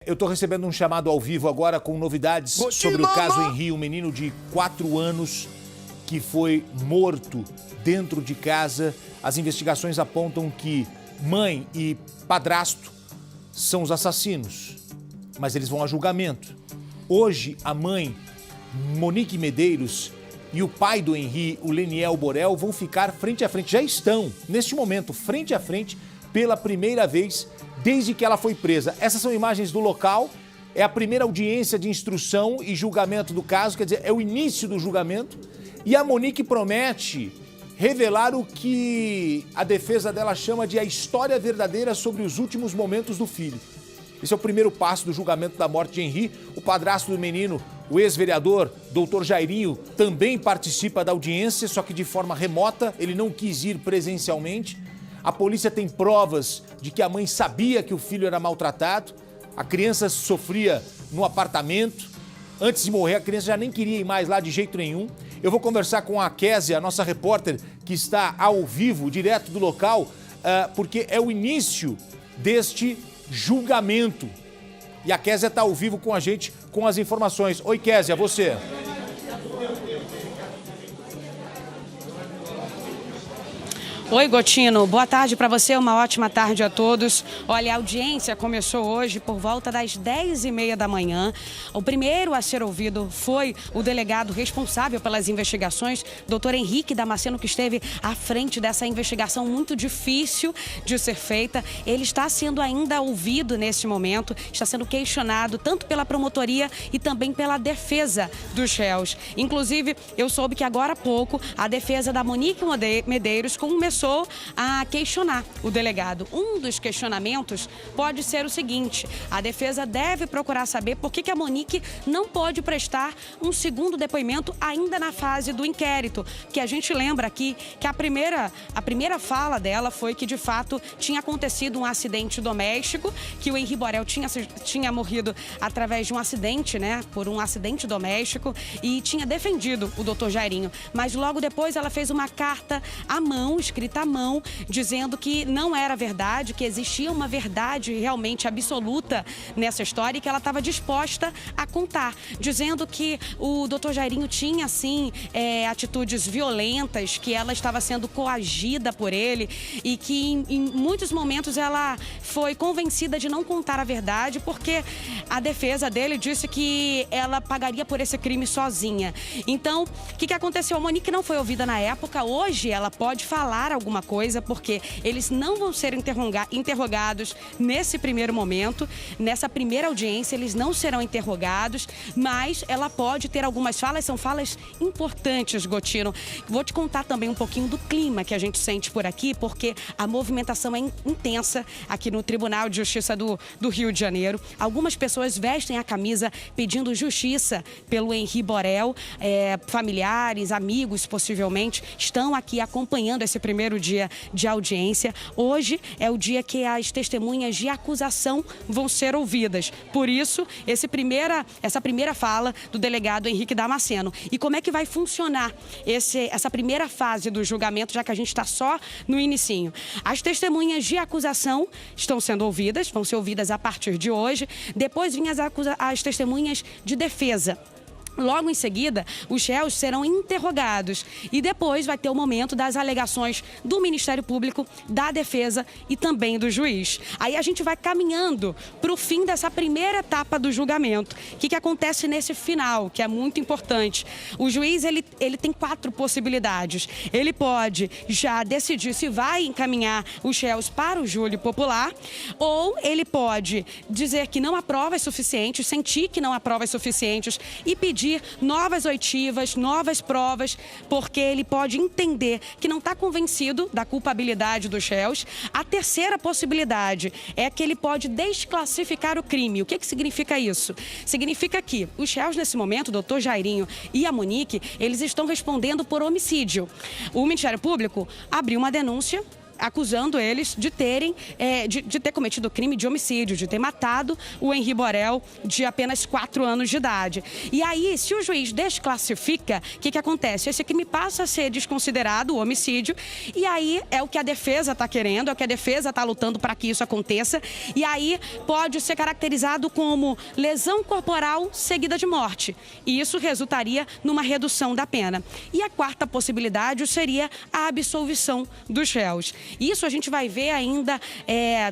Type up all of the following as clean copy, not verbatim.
Eu estou recebendo um chamado ao vivo agora com novidades sobre o caso Henri, um menino de 4 anos que foi morto dentro de casa. As investigações apontam que mãe e padrasto são os assassinos, mas eles vão a julgamento. Hoje, a mãe, Monique Medeiros, e o pai do Henri, o Leniel Borel, vão ficar frente a frente. Já estão, neste momento, frente a frente, pela primeira vez desde que ela foi presa. Essas são imagens do local, é a primeira audiência de instrução e julgamento do caso, quer dizer, é o início do julgamento. E a Monique promete revelar o que a defesa dela chama de a história verdadeira sobre os últimos momentos do filho. Esse é o primeiro passo do julgamento da morte de Henri. O padrasto do menino, o ex-vereador, doutor Jairinho, também participa da audiência, só que de forma remota, ele não quis ir presencialmente. A polícia tem provas de que a mãe sabia que o filho era maltratado. A criança sofria no apartamento. Antes de morrer, a criança já nem queria ir mais lá de jeito nenhum. Eu vou conversar com a Kézia, a nossa repórter, que está ao vivo, direto do local, porque é o início deste julgamento. E a Kézia está ao vivo com a gente, com as informações. Oi, Kézia, você. Oi, Gotino. Boa tarde para você, uma ótima tarde a todos. Olha, a audiência começou hoje por volta das 10h30 da manhã. O primeiro a ser ouvido foi o delegado responsável pelas investigações, doutor Henrique Damasceno, que esteve à frente dessa investigação muito difícil de ser feita. Ele está sendo ainda ouvido nesse momento, está sendo questionado tanto pela promotoria e também pela defesa dos réus. Inclusive, eu soube que agora há pouco a defesa da Monique Medeiros começou a questionar o delegado. Um dos questionamentos pode ser o seguinte: a defesa deve procurar saber por que a Monique não pode prestar um segundo depoimento ainda na fase do inquérito, que a gente lembra aqui que a primeira fala dela foi que de fato tinha acontecido um acidente doméstico, que o Henri Borel tinha morrido através de um acidente, né, por um acidente doméstico, e tinha defendido o doutor Jairinho, mas logo depois ela fez uma carta à mão, escrita à mão, dizendo que não era verdade, que existia uma verdade realmente absoluta nessa história e que ela estava disposta a contar, dizendo que o doutor Jairinho tinha, sim, atitudes violentas, que ela estava sendo coagida por ele e que em muitos momentos ela foi convencida de não contar a verdade porque a defesa dele disse que ela pagaria por esse crime sozinha. Então, o que aconteceu? A Monique não foi ouvida na época. Hoje ela pode falar alguma coisa, porque eles não vão ser interrogados nesse primeiro momento, nessa primeira audiência eles não serão interrogados, mas ela pode ter algumas falas, são falas importantes, Gotino. Vou te contar também um pouquinho do clima que a gente sente por aqui, porque a movimentação é intensa aqui no Tribunal de Justiça do Rio de Janeiro. Algumas pessoas vestem a camisa pedindo justiça pelo Henri Borel, familiares, amigos, possivelmente, estão aqui acompanhando esse primeiro dia de audiência. Hoje é o dia que as testemunhas de acusação vão ser ouvidas. Por isso, essa primeira fala do delegado Henrique Damasceno. E como é que vai funcionar essa primeira fase do julgamento, já que a gente está só no inicinho? As testemunhas de acusação estão sendo ouvidas, vão ser ouvidas a partir de hoje. Depois vêm as testemunhas de defesa. Logo em seguida, os réus serão interrogados e depois vai ter o momento das alegações do Ministério Público, da defesa e também do juiz. Aí a gente vai caminhando para o fim dessa primeira etapa do julgamento. O que acontece nesse final, que é muito importante? O juiz ele tem 4 possibilidades. Ele pode já decidir se vai encaminhar os réus para o júri popular, ou ele pode dizer que não há provas suficientes, sentir que não há provas suficientes e pedir novas oitivas, novas provas, porque ele pode entender que não está convencido da culpabilidade dos réus. A terceira possibilidade é que ele pode desclassificar o crime. O que significa isso? Significa que os réus nesse momento, o doutor Jairinho e a Monique, eles estão respondendo por homicídio. O Ministério Público abriu uma denúncia acusando eles de terem, de ter cometido crime de homicídio, de ter matado o Henri Borel, de apenas 4 anos de idade. E aí, se o juiz desclassifica, o que acontece? Esse crime passa a ser desconsiderado, o homicídio, e aí é o que a defesa está querendo, é o que a defesa está lutando para que isso aconteça, e aí pode ser caracterizado como lesão corporal seguida de morte. E isso resultaria numa redução da pena. E a quarta possibilidade seria a absolvição dos réus. Isso a gente vai ver ainda,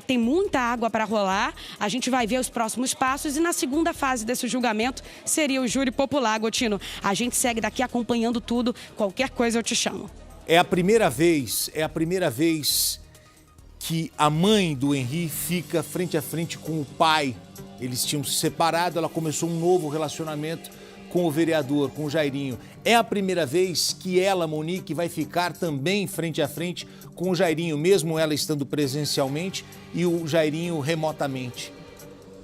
tem muita água para rolar, a gente vai ver os próximos passos e na segunda fase desse julgamento seria o júri popular, Gotino. A gente segue daqui acompanhando tudo, qualquer coisa eu te chamo. É a primeira vez que a mãe do Henri fica frente a frente com o pai. Eles tinham se separado, ela começou um novo relacionamento com o vereador, com o Jairinho. É a primeira vez que ela, Monique, vai ficar também frente a frente com o Jairinho, mesmo ela estando presencialmente e o Jairinho remotamente.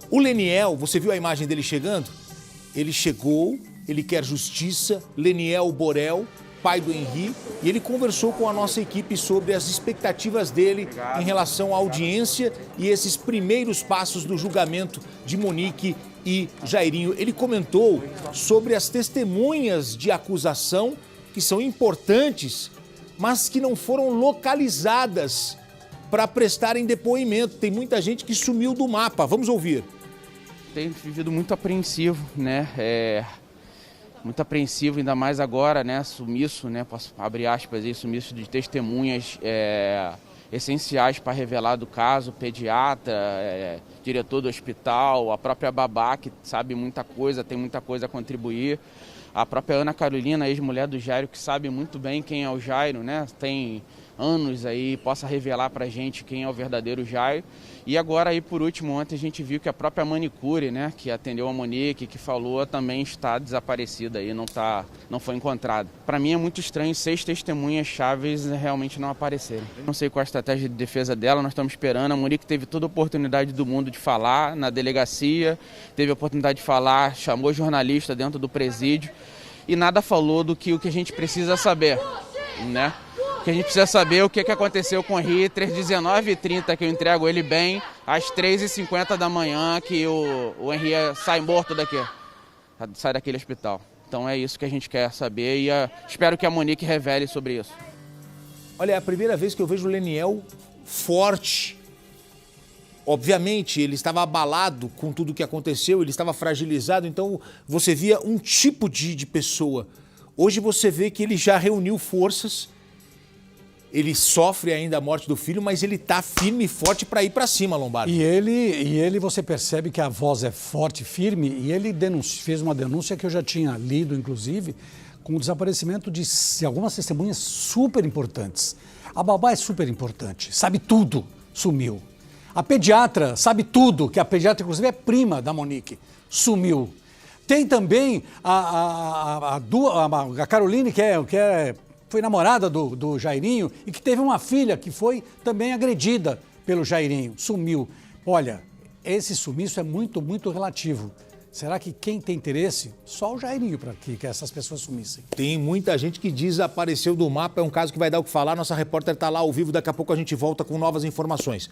O Leniel, você viu a imagem dele chegando? Ele chegou, ele quer justiça, Leniel Borel, pai do Henri, e ele conversou com a nossa equipe sobre as expectativas dele em relação à audiência e esses primeiros passos do julgamento de Monique e Jairinho. Ele comentou sobre as testemunhas de acusação, que são importantes, mas que não foram localizadas para prestarem depoimento. Tem muita gente que sumiu do mapa. Vamos ouvir. Tenho vivido muito apreensivo, né? Muito apreensivo, ainda mais agora, né? Sumiço, né? Posso abrir aspas aí, sumiço de testemunhas essenciais para revelar do caso, pediatra, diretor do hospital, a própria babá, que sabe muita coisa, tem muita coisa a contribuir. A própria Ana Carolina, ex-mulher do Jairo, que sabe muito bem quem é o Jairo, né? Tem anos aí, possa revelar pra gente quem é o verdadeiro Jairo. E agora aí, por último, ontem a gente viu que a própria manicure, né, que atendeu a Monique, que falou, também está desaparecida aí, não foi encontrada. Para mim é muito estranho 6 testemunhas chaves realmente não aparecerem. Não sei qual a estratégia de defesa dela, nós estamos esperando. A Monique teve toda a oportunidade do mundo de falar na delegacia, teve a oportunidade de falar, chamou jornalista dentro do presídio e nada falou do que o que a gente precisa saber, né? Que a gente precisa saber o que aconteceu com o Henri, 19h30, que eu entrego ele bem, às 3h50 da manhã, que o Henri sai morto daqui, sai daquele hospital. Então é isso que a gente quer saber e espero que a Monique revele sobre isso. Olha, é a primeira vez que eu vejo o Leniel forte. Obviamente, ele estava abalado com tudo o que aconteceu, ele estava fragilizado, então você via um tipo de pessoa. Hoje você vê que ele já reuniu forças. Ele sofre ainda a morte do filho, mas ele tá firme e forte para ir para cima, Lombardi. E ele, você percebe que a voz é forte, firme, e ele fez uma denúncia que eu já tinha lido, inclusive, com o desaparecimento de algumas testemunhas super importantes. A babá é super importante, sabe tudo, sumiu. A pediatra sabe tudo, que a pediatra, inclusive, é prima da Monique, sumiu. Tem também a Caroline, foi namorada do Jairinho e que teve uma filha que foi também agredida pelo Jairinho, sumiu. Olha, esse sumiço é muito, muito relativo. Será que quem tem interesse? Só o Jairinho para que essas pessoas sumissem. Tem muita gente que desapareceu do mapa, é um caso que vai dar o que falar. Nossa repórter está lá ao vivo, daqui a pouco a gente volta com novas informações.